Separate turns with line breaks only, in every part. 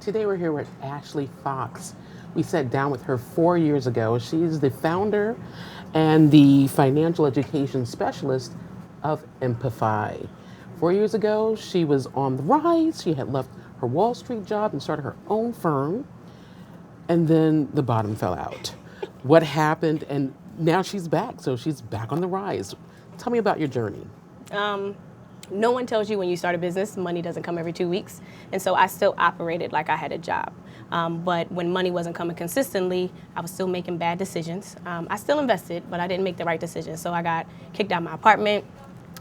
Today we're here with Ashley Fox. We sat down with her 4 years ago. She is the founder and the financial education specialist of EMPIFY. 4 years ago, she was on the rise. She had left her Wall Street job and started her own firm. And then the bottom fell out. What happened? And now she's back. So she's back on the rise. Tell me about your journey.
No one tells you when you start a business, money doesn't come every 2 weeks. And so I still operated like I had a job. But when money wasn't coming consistently, I was still making bad decisions. I still invested, but I didn't make the right decisions. So I got kicked out of my apartment,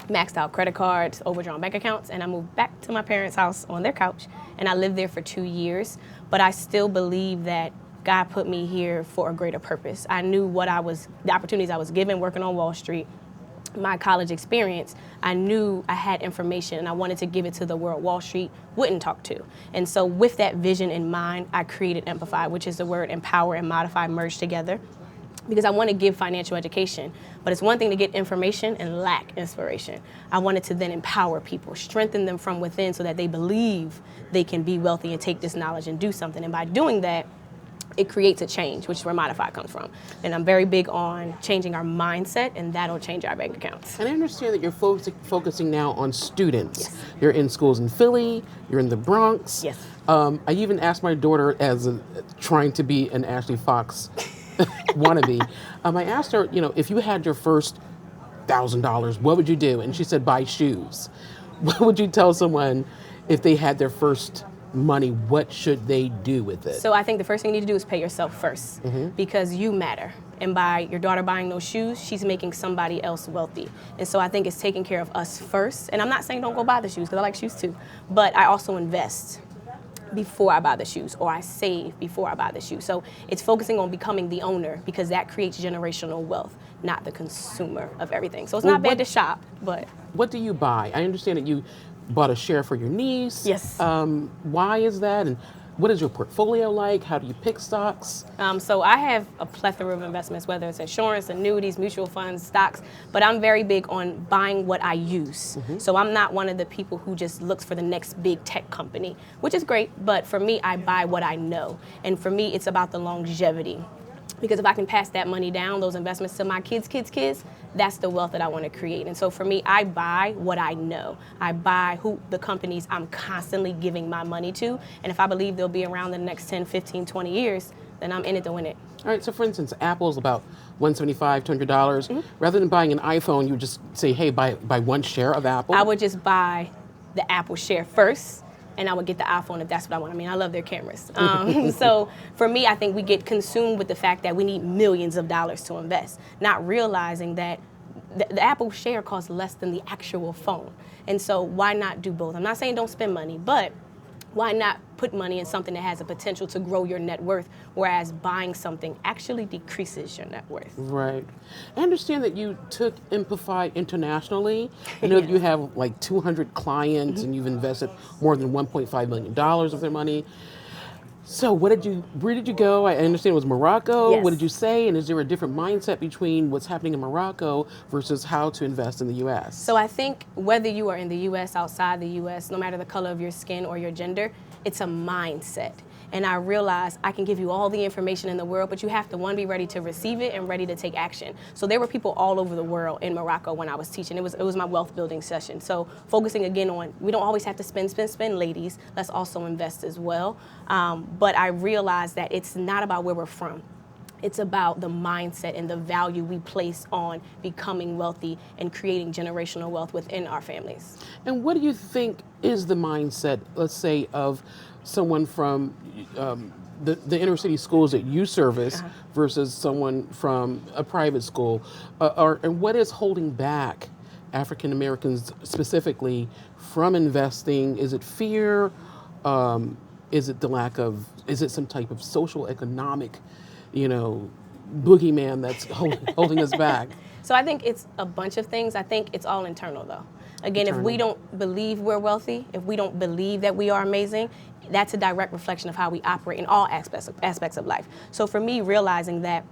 maxed out credit cards, overdrawn bank accounts, and I moved back to my parents' house on their couch. And I lived there for 2 years. But I still believe that God put me here for a greater purpose. I knew the opportunities I was given working on Wall Street, my college experience. I knew I had information and I wanted to give it to the world Wall Street wouldn't talk to. And so with that vision in mind, I created EMPIFY, which is the word empower and modify merged together, because I want to give financial education. But it's one thing to get information and lack inspiration. I wanted to then empower people, strengthen them from within so that they believe they can be wealthy and take this knowledge and do something. And by doing that, it creates a change, which is where Modify comes from. And I'm very big on changing our mindset, and that'll change our bank accounts.
And I understand that you're focusing now on students.
Yes.
You're in schools in Philly, you're in the Bronx.
Yes.
I even asked my daughter, trying to be an Ashley Fox wannabe, I asked her, if you had your first $1,000, what would you do? And she said, buy shoes. What would you tell someone if they had their first money? What should they do with it?
So I think the first thing you need to do is pay yourself first, because you matter. And by your daughter buying those shoes, she's making somebody else wealthy. And so I think it's taking care of us first. And I'm not saying don't go buy the shoes, because I like shoes too. But I also invest before I buy the shoes, or I save before I buy the shoes. So it's focusing on becoming the owner, because that creates generational wealth, not the consumer of everything. So it's not bad to shop, but...
What do you buy? I understand that you bought a share for your niece.
Yes.
Why is that? And what is your portfolio like? How do you pick stocks?
So I have a plethora of investments, whether it's insurance, annuities, mutual funds, stocks, but I'm very big on buying what I use. So I'm not one of the people who just looks for the next big tech company, which is great, but for me, I buy what I know. And for me, it's about the longevity. Because if I can pass that money down, those investments to my kids, that's the wealth that I want to create. And so for me, I buy what I know. I buy the companies I'm constantly giving my money to. And if I believe they'll be around the next 10, 15, 20 years, then I'm in it to win it.
All right, so for instance, Apple's about $175, $200. Rather than buying an iPhone, you just say, hey, buy one share of Apple.
I would just buy the Apple share first, and I would get the iPhone if that's what I want. I mean, I love their cameras. So for me, I think we get consumed with the fact that we need millions of dollars to invest, not realizing that the Apple share costs less than the actual phone. And so why not do both? I'm not saying don't spend money, but why not put money in something that has a potential to grow your net worth, whereas buying something actually decreases your net worth? Right.
I understand that you took EMPIFY internationally. I know that you have like 200 clients and you've invested more than $1.5 million of their money. So where did you go? I understand it was Morocco.
Yes.
What did you say? And is there a different mindset between what's happening in Morocco versus how to invest in the U.S.?
So I think whether you are in the U.S., outside the U.S., no matter the color of your skin or your gender, it's a mindset. And I realized I can give you all the information in the world, but you have to, one, be ready to receive it and ready to take action. So there were people all over the world in Morocco when I was teaching. It was my wealth building session. So focusing again on, we don't always have to spend, ladies. Let's also invest as well. But I realized that it's not about where we're from. It's about the mindset and the value we place on becoming wealthy and creating generational wealth within our families.
And what do you think is the mindset, let's say, of someone from the inner city schools that you service versus someone from a private school? And what is holding back African Americans specifically from investing? Is it fear? Is it is it some type of social economic, boogeyman that's holding us back?
So I think it's a bunch of things. I think it's all internal, though. Again, if we don't believe we're wealthy, if we don't believe that we are amazing, that's a direct reflection of how we operate in all aspects of life. So for me, realizing that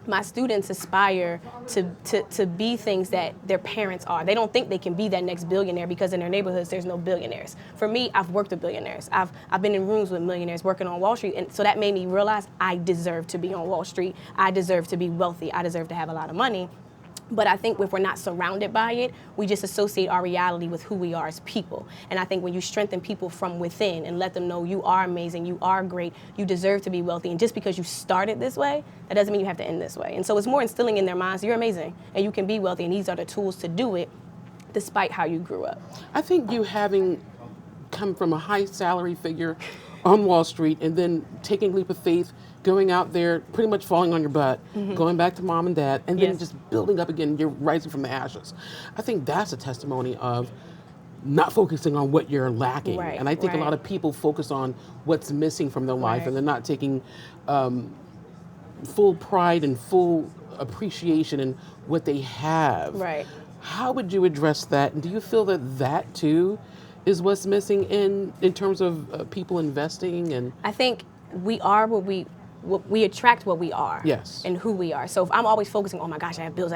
my students aspire to be things that their parents are. They don't think they can be that next billionaire because in their neighborhoods there's no billionaires. For me, I've worked with billionaires. I've been in rooms with millionaires working on Wall Street, and so that made me realize I deserve to be on Wall Street. I deserve to be wealthy. I deserve to have a lot of money. But I think if we're not surrounded by it, we just associate our reality with who we are as people. And I think when you strengthen people from within and let them know you are amazing, you are great, you deserve to be wealthy, and just because you started this way, that doesn't mean you have to end this way. And so it's more instilling in their minds, you're amazing, and you can be wealthy, and these are the tools to do it, despite how you grew up.
I think you having come from a high salary figure on Wall Street and then taking a leap of faith, going out there, pretty much falling on your butt, going back to mom and dad, and then just building up again, you're rising from the ashes. I think that's a testimony of not focusing on what you're lacking.
Right,
and I think a lot of people focus on what's missing from their life, and they're not taking full pride and full appreciation in what they have.
Right.
How would you address that? And do you feel that that too is what's missing in terms of people investing? And
I think we are what we attract what we are.
Yes.
And who we are. So if I'm always focusing, oh my gosh, I have bills,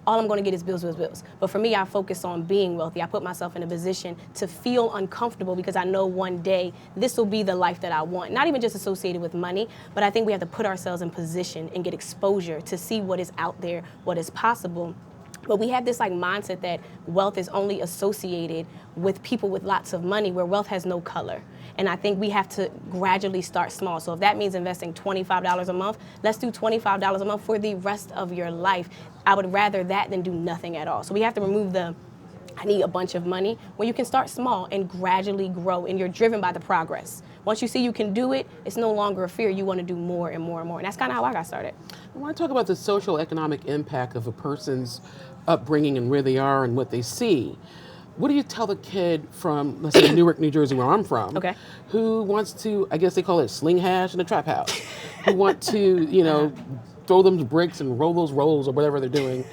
all I'm going to get is bills, bills, bills. But for me, I focus on being wealthy. I put myself in a position to feel uncomfortable because I know one day this will be the life that I want. Not even just associated with money, but I think we have to put ourselves in position and get exposure to see what is out there, what is possible. But we have this like mindset that wealth is only associated with people with lots of money, where wealth has no color. And I think we have to gradually start small. So if that means investing $25 a month, let's do $25 a month for the rest of your life. I would rather that than do nothing at all. So we have to remove the I need a bunch of money, when you can start small and gradually grow, and you're driven by the progress. Once you see you can do it, it's no longer a fear. You want to do more and more and more. And that's kind of how I got started.
I want to talk about the social economic impact of a person's upbringing and where they are and what they see. What do you tell the kid from, let's say, Newark, New Jersey, where I'm from,
Okay.
who wants to, I guess they call it sling hash in a trap house, who want to, throw them bricks and roll those rolls or whatever they're doing.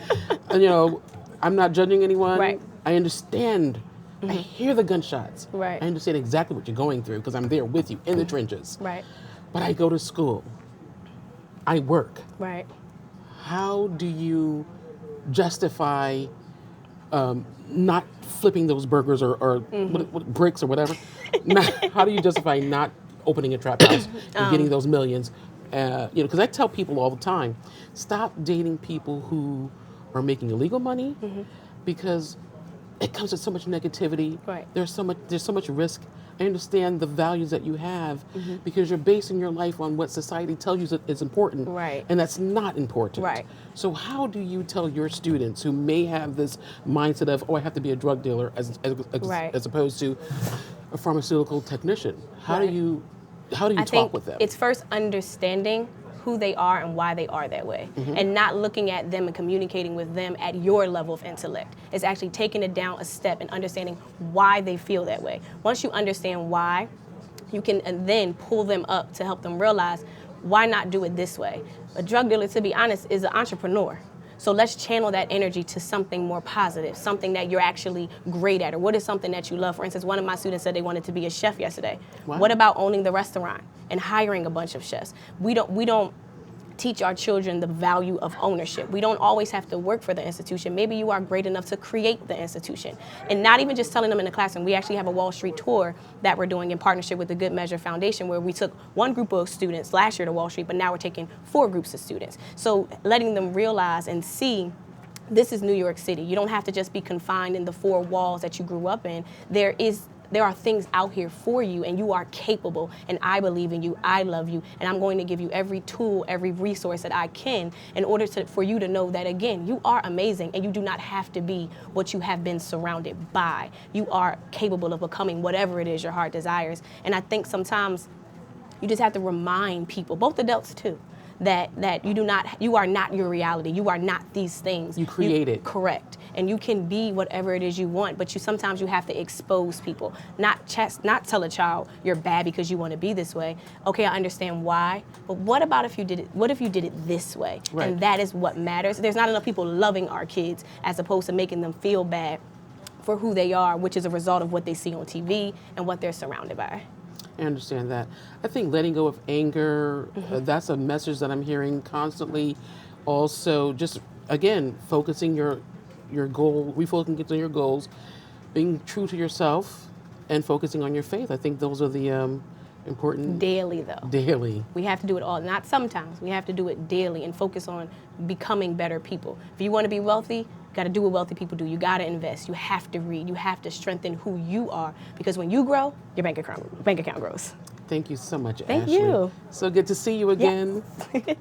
And, I'm not judging anyone.
Right.
I understand. I hear the gunshots.
Right.
I understand exactly what you're going through because I'm there with you in the trenches.
Right.
But I go to school. I work.
Right.
How do you justify not flipping those burgers or what, bricks or whatever? How do you justify not opening a trap house and getting those millions? Because I tell people all the time, stop dating people who are making illegal money because it comes with so much negativity.
Right.
There's so much risk. I understand the values that you have because you're basing your life on what society tells you is important.
Right.
And that's not important.
Right.
So how do you tell your students who may have this mindset of, I have to be a drug dealer as opposed to a pharmaceutical technician? How do you talk with them?
It's first understanding who they are and why they are that way, and not looking at them and communicating with them at your level of intellect. It's actually taking it down a step and understanding why they feel that way. Once you understand why, you can then pull them up to help them realize, why not do it this way? A drug dealer, to be honest, is an entrepreneur. So let's channel that energy to something more positive, something that you're actually great at, or what is something that you love. For instance, one of my students said they wanted to be a chef yesterday.
Wow.
What about owning the restaurant and hiring a bunch of chefs? We don't teach our children the value of ownership. We don't always have to work for the institution. Maybe you are great enough to create the institution. And not even just telling them in the classroom. We actually have a Wall Street tour that we're doing in partnership with the Good Measure Foundation, where we took one group of students last year to Wall Street, but now we're taking 4 groups of students. So letting them realize and see, this is New York City. You don't have to just be confined in the 4 walls that you grew up in. There are things out here for you, and you are capable, and I believe in you, I love you, and I'm going to give you every tool, every resource that I can in order for you to know that, again, you are amazing, and you do not have to be what you have been surrounded by. You are capable of becoming whatever it is your heart desires. And I think sometimes you just have to remind people, both adults too, that you are not your reality. You are not these things.
You create it.
Correct. And you can be whatever it is you want, but sometimes you have to expose people. Not tell a child you're bad because you want to be this way. Okay, I understand why, but what if you did it this way?
Right.
And that is what matters. There's not enough people loving our kids as opposed to making them feel bad for who they are, which is a result of what they see on TV and what they're surrounded by.
I understand that. I think letting go of anger, that's a message that I'm hearing constantly. Also, just again, focusing your goal, refocusing on your goals, being true to yourself, and focusing on your faith. I think those are the important
Daily, though.
daily.
We have to do it all, not sometimes. We have to do it daily and focus on becoming better people. If you want to be wealthy, you got to do what wealthy people do. You got to invest. You have to read. You have to strengthen who you are, because when you grow, your bank account grows.
Thank you so much,
Thank
Ashley.
you.
So good to see you again.
Yes.